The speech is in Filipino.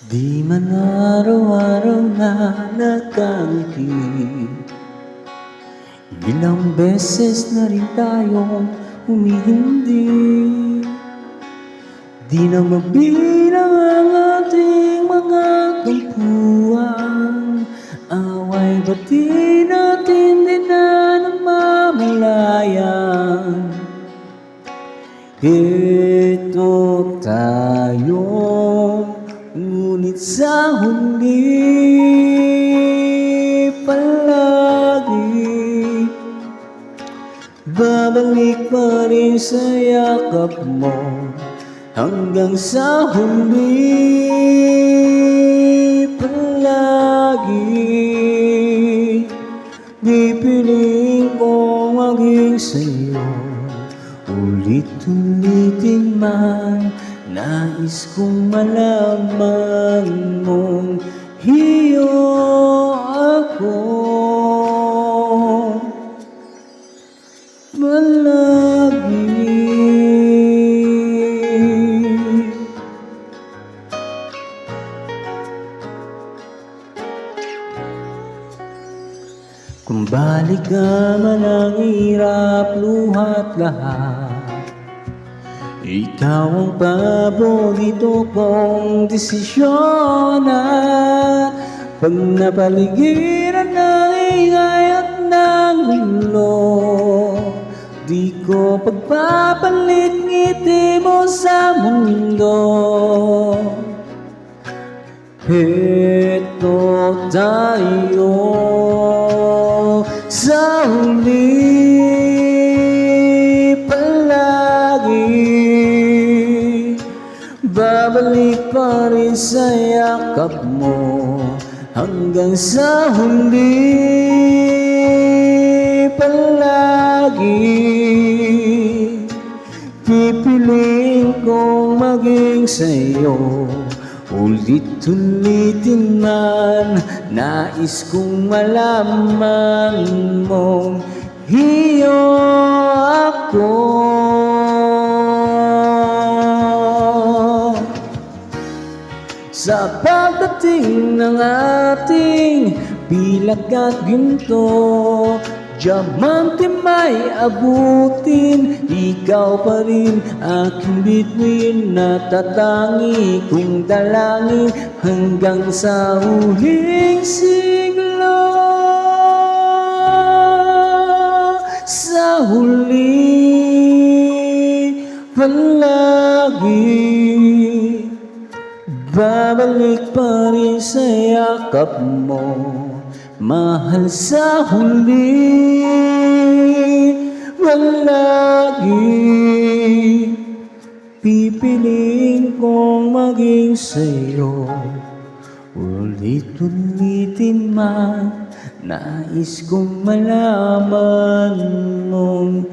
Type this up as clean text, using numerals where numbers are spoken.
Di man araw-araw na nakangiti, ilang beses na rin tayong humihindi. Di na mabilang ang ating mga tampuhan, away ba't di natin din na namamalayan? Ito tayo, ngunit sa huli palagi babalik pa rin sa yakap mo. Hanggang sa huli palagi pipiliin kong maging sa'yo. Ulit-ulitin man, nais kong malaman mong hiyo ako palagi. Kung balik ka man ang hirap, luhat lahat, ikaw ang paborito kong desisyon. At pag napaligiran ng ingay at ng gulo, di ko pagpapalit ngiti mo sa mundo. Heto tayo sa huli palagi, babalik pa rin sa yakap mo. Hanggang sa huli palagi pipiliin kong maging sa'yo. Ulit-ulitin man, nais kong malaman mong hiyo ako. Sa pagdating ng ating bilag at ginto, diamante may abutin, ikaw pa rin aking bituin, natatangi kong dalangin hanggang sa huling siglo. Sa huli palagi babalik pa rin sa yakap mo. Mahal sa huli palagi pipiliin kong maging sa'yo. Ulit-ulitin man, nais kong malaman mong